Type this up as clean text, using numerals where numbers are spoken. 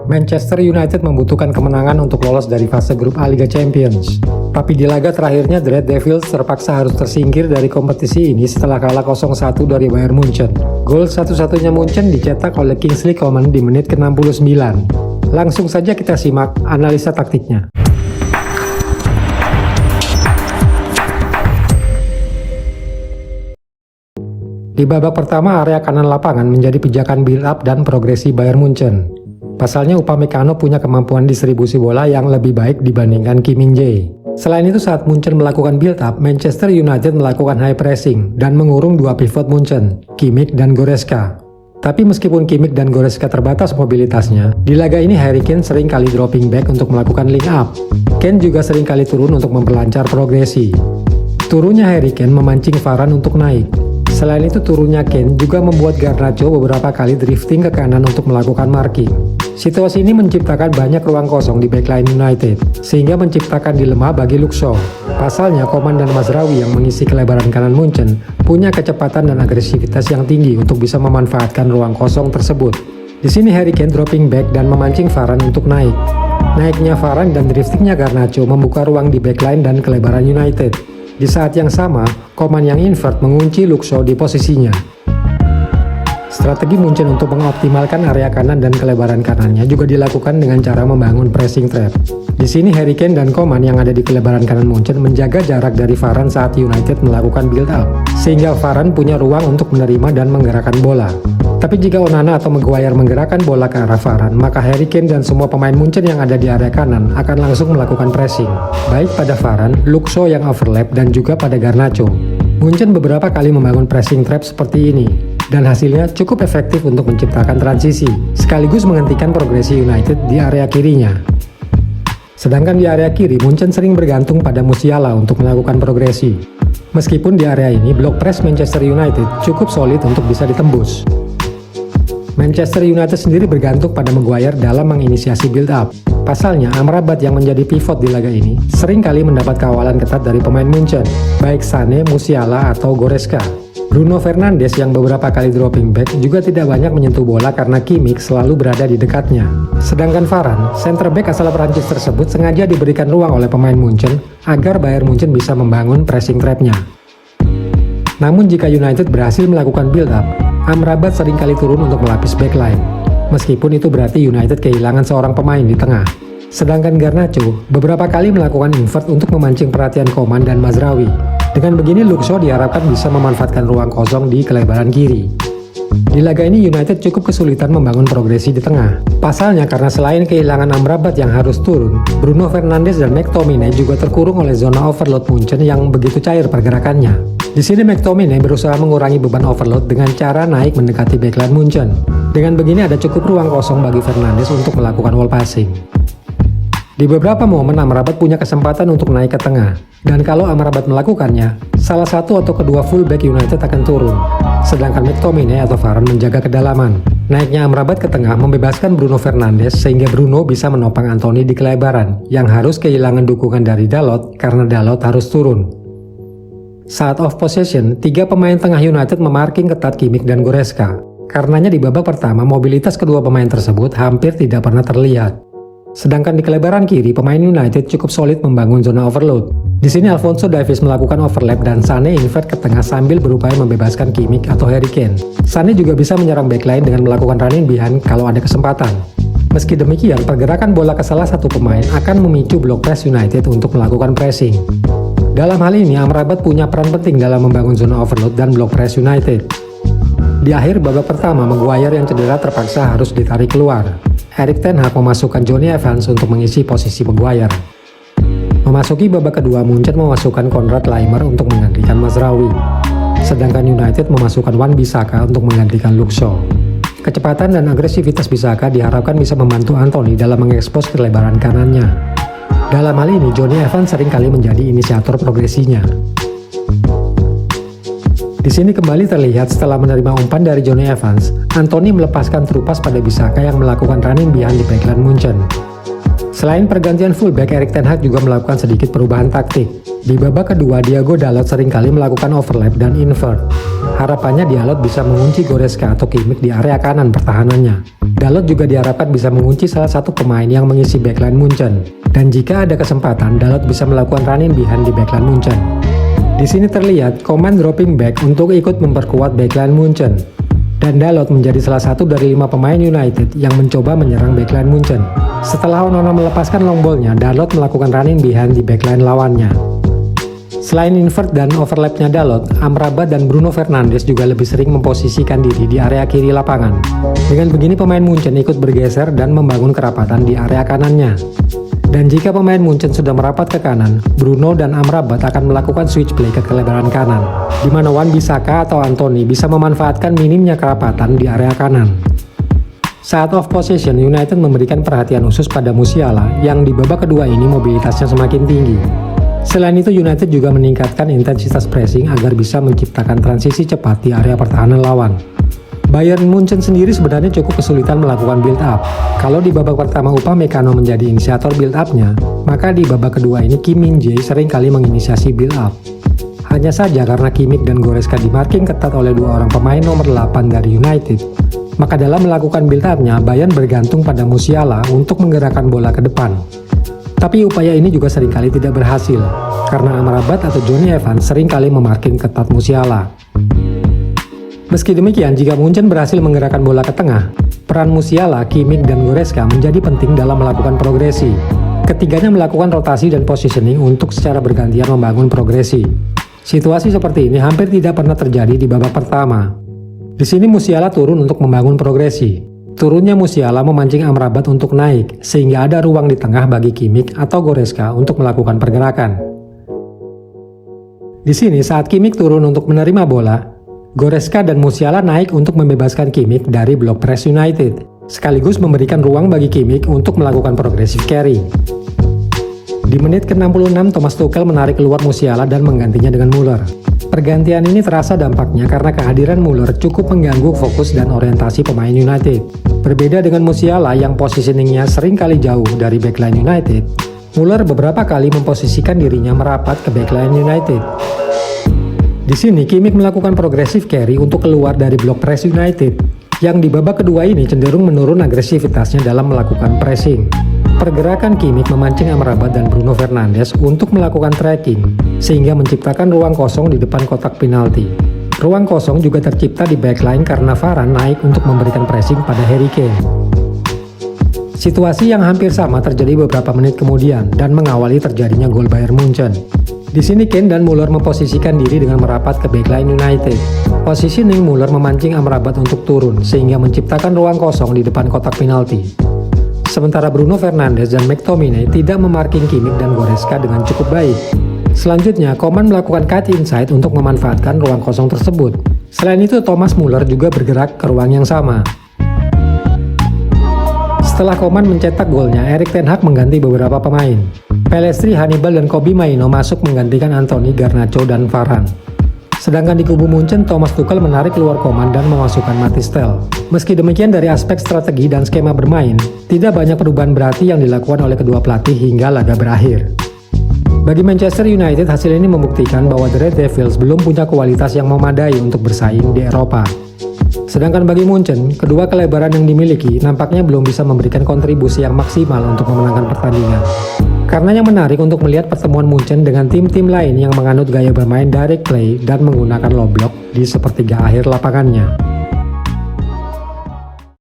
Manchester United membutuhkan kemenangan untuk lolos dari fase grup A Liga Champions. Tapi di laga terakhirnya, The Red Devils terpaksa harus tersingkir dari kompetisi ini setelah kalah 0-1 dari Bayern Munchen. Gol satu-satunya Munchen dicetak oleh Kingsley Coman di menit ke-69. Langsung saja kita simak analisa taktiknya. Di babak pertama, area kanan lapangan menjadi pijakan build-up dan progresi Bayern Munchen. Pasalnya Upamecano punya kemampuan distribusi bola yang lebih baik dibandingkan Kim Min-jae. Selain itu, saat Munchen melakukan build-up, Manchester United melakukan high pressing dan mengurung dua pivot Munchen, Kimmich dan Goretzka. Tapi meskipun Kimmich dan Goretzka terbatas mobilitasnya, di laga ini Harry Kane sering kali dropping back untuk melakukan link up. Kane juga sering kali turun untuk memperlancar progresi. Turunnya Harry Kane memancing Varane untuk naik. Selain itu, turunnya Kane juga membuat Garnacho beberapa kali drifting ke kanan untuk melakukan marking. Situasi ini menciptakan banyak ruang kosong di backline United, sehingga menciptakan dilema bagi Luke Shaw. Pasalnya, Coman dan Mazraoui yang mengisi kelebaran kanan Munchen punya kecepatan dan agresivitas yang tinggi untuk bisa memanfaatkan ruang kosong tersebut. Di sini Harry Kane dropping back dan memancing Varane untuk naik. Naiknya Varane dan driftingnya Garnacho membuka ruang di backline dan kelebaran United. Di saat yang sama, Coman yang invert mengunci Luke Shaw di posisinya. Strategi Munchen untuk mengoptimalkan area kanan dan kelebaran kanannya juga dilakukan dengan cara membangun pressing trap. Di sini Harry Kane dan Coman yang ada di kelebaran kanan Munchen menjaga jarak dari Varane saat United melakukan build up, sehingga Varane punya ruang untuk menerima dan menggerakkan bola. Tapi jika Onana atau Maguire menggerakkan bola ke arah Varane, maka Harry Kane dan semua pemain Munchen yang ada di area kanan akan langsung melakukan pressing, baik pada Varane, Luke Shaw yang overlap, dan juga pada Garnacho. Munchen beberapa kali membangun pressing trap seperti ini, dan hasilnya cukup efektif untuk menciptakan transisi, sekaligus menghentikan progresi United di area kirinya. Sedangkan di area kiri, Munchen sering bergantung pada Musiala untuk melakukan progresi. Meskipun di area ini, blok press Manchester United cukup solid untuk bisa ditembus. Manchester United sendiri bergantung pada Maguire dalam menginisiasi build up. Pasalnya, Amrabat yang menjadi pivot di laga ini sering kali mendapat kawalan ketat dari pemain Munchen, baik Sané, Musiala, atau Goretzka. Bruno Fernandes yang beberapa kali dropping back juga tidak banyak menyentuh bola karena Kimmich selalu berada di dekatnya. Sedangkan Varane, center back asal Prancis tersebut sengaja diberikan ruang oleh pemain Munchen agar Bayern Munchen bisa membangun pressing trap-nya. Namun jika United berhasil melakukan build up, Amrabat sering kali turun untuk melapis backline. Meskipun itu berarti United kehilangan seorang pemain di tengah. Sedangkan Garnacho beberapa kali melakukan invert untuk memancing perhatian Coman dan Mazraoui. Dengan begini, Luke Shaw diharapkan bisa memanfaatkan ruang kosong di kelebaran kiri. Di laga ini United cukup kesulitan membangun progresi di tengah. Pasalnya karena selain kehilangan Amrabat yang harus turun, Bruno Fernandes dan McTominay juga terkurung oleh zona overload Munchen yang begitu cair pergerakannya. Di sini McTominay berusaha mengurangi beban overload dengan cara naik mendekati backline Munchen. Dengan begini ada cukup ruang kosong bagi Fernandes untuk melakukan wall passing. Di beberapa momen Amrabat punya kesempatan untuk naik ke tengah, dan kalau Amrabat melakukannya, salah satu atau kedua fullback United akan turun, sedangkan McTominay atau Varane menjaga kedalaman. Naiknya Amrabat ke tengah membebaskan Bruno Fernandes sehingga Bruno bisa menopang Anthony di kelebaran, yang harus kehilangan dukungan dari Dalot karena Dalot harus turun. Saat off possession, tiga pemain tengah United memarking ketat Kimmich dan Goretzka. Karenanya di babak pertama, mobilitas kedua pemain tersebut hampir tidak pernah terlihat. Sedangkan di kelebaran kiri, pemain United cukup solid membangun zona overload. Di sini Alphonso Davies melakukan overlap dan Sané invert ke tengah sambil berupaya membebaskan Kimmich atau Harry Kane. Sané juga bisa menyerang backline dengan melakukan running behind kalau ada kesempatan. Meski demikian, pergerakan bola ke salah satu pemain akan memicu blok press United untuk melakukan pressing. Dalam hal ini, Amrabat punya peran penting dalam membangun zona overload dan blok press United. Di akhir babak pertama, Maguire yang cedera terpaksa harus ditarik keluar. Erik ten Hag memasukkan Jonny Evans untuk mengisi posisi Maguire. Memasuki babak kedua, Munchen memasukkan Konrad Laimer untuk menggantikan Mazraoui. Sedangkan United memasukkan Wan-Bissaka untuk menggantikan Luke Shaw. Kecepatan dan agresivitas Bissaka diharapkan bisa membantu Anthony dalam mengekspos kelebaran kanannya. Dalam hal ini, Jonny Evans sering kali menjadi inisiator progresinya. Di sini kembali terlihat setelah menerima umpan dari Jonny Evans, Anthony melepaskan terupas pada Bissaka yang melakukan running behind di backline Munchen. Selain pergantian fullback, Erik ten Hag juga melakukan sedikit perubahan taktik. Di babak kedua, Diogo Dalot seringkali melakukan overlap dan invert. Harapannya Dalot bisa mengunci Goretzka atau Kimmich di area kanan pertahanannya. Dalot juga diharapkan bisa mengunci salah satu pemain yang mengisi backline Munchen. Dan jika ada kesempatan, Dalot bisa melakukan run in behind di backline Munchen. Di sini terlihat Coman dropping back untuk ikut memperkuat backline Munchen. Dan Dalot menjadi salah satu dari 5 pemain United yang mencoba menyerang backline Munchen. Setelah Onana melepaskan long ball-nya, Dalot melakukan running behind di backline lawannya. Selain invert dan overlapnya Dalot, Amrabat dan Bruno Fernandes juga lebih sering memposisikan diri di area kiri lapangan. Dengan begini pemain Munchen ikut bergeser dan membangun kerapatan di area kanannya. Dan jika pemain Munchen sudah merapat ke kanan, Bruno dan Amrabat akan melakukan switch play ke kelebaran kanan, di mana Wan-Bissaka atau Anthony bisa memanfaatkan minimnya kerapatan di area kanan. Saat off possession, United memberikan perhatian khusus pada Musiala yang di babak kedua ini mobilitasnya semakin tinggi. Selain itu, United juga meningkatkan intensitas pressing agar bisa menciptakan transisi cepat di area pertahanan lawan. Bayern Munchen sendiri sebenarnya cukup kesulitan melakukan build up. Kalau di babak pertama Upamecano menjadi inisiator build up-nya, maka di babak kedua ini Kim Min-jae sering kali menginisiasi build up. Hanya saja karena Kimmich dan Goretzka dimarking ketat oleh 2 orang pemain nomor 8 dari United, maka dalam melakukan build up-nya, Bayern bergantung pada Musiala untuk menggerakkan bola ke depan. Tapi upaya ini juga seringkali tidak berhasil, karena Amrabat atau Johnny Evans seringkali memarking ketat Musiala. Meski demikian, jika Munchen berhasil menggerakkan bola ke tengah, peran Musiala, Kimmich, dan Goretzka menjadi penting dalam melakukan progresi. Ketiganya melakukan rotasi dan positioning untuk secara bergantian membangun progresi. Situasi seperti ini hampir tidak pernah terjadi di babak pertama. Di sini Musiala turun untuk membangun progresi. Turunnya Musiala memancing Amrabat untuk naik, sehingga ada ruang di tengah bagi Kimmich atau Goretzka untuk melakukan pergerakan. Di sini saat Kimmich turun untuk menerima bola, Goretzka dan Musiala naik untuk membebaskan Kimmich dari blok press United, sekaligus memberikan ruang bagi Kimmich untuk melakukan progressive carry. Di menit ke-66, Thomas Tuchel menarik keluar Musiala dan menggantinya dengan Müller. Pergantian ini terasa dampaknya karena kehadiran Müller cukup mengganggu fokus dan orientasi pemain United. Berbeda dengan Musiala yang positioningnya sering kali jauh dari backline United, Müller beberapa kali memposisikan dirinya merapat ke backline United. Di sini Kimmich melakukan progressive carry untuk keluar dari blok press United, yang di babak kedua ini cenderung menurun agresivitasnya dalam melakukan pressing. Pergerakan Kimmich memancing Amrabat dan Bruno Fernandes untuk melakukan tracking, sehingga menciptakan ruang kosong di depan kotak penalti. Ruang kosong juga tercipta di backline karena Varane naik untuk memberikan pressing pada Harry Kane. Situasi yang hampir sama terjadi beberapa menit kemudian dan mengawali terjadinya gol Bayern Munchen. Di sini Kane dan Müller memposisikan diri dengan merapat ke backline United. Positioning Müller memancing Amrabat untuk turun sehingga menciptakan ruang kosong di depan kotak penalti. Sementara Bruno Fernandes dan McTominay tidak memarking Kimmich dan Goretzka dengan cukup baik. Selanjutnya, Coman melakukan cut inside untuk memanfaatkan ruang kosong tersebut. Selain itu, Thomas Müller juga bergerak ke ruang yang sama. Setelah Coman mencetak golnya, Erik ten Hag mengganti beberapa pemain. Pellistri, Hannibal, dan Kobbie Mainoo masuk menggantikan Anthony, Garnacho, dan Varane. Sedangkan di kubu Munchen, Thomas Tuchel menarik keluar Coman dan memasukkan Mathys Tel. Meski demikian, dari aspek strategi dan skema bermain, tidak banyak perubahan berarti yang dilakukan oleh kedua pelatih hingga laga berakhir. Bagi Manchester United, hasil ini membuktikan bahwa The Red Devils belum punya kualitas yang memadai untuk bersaing di Eropa. Sedangkan bagi Munchen, kedua kelebaran yang dimiliki nampaknya belum bisa memberikan kontribusi yang maksimal untuk memenangkan pertandingan. Karena yang menarik untuk melihat pertemuan Munchen dengan tim-tim lain yang menganut gaya bermain direct play dan menggunakan low block di sepertiga akhir lapangannya.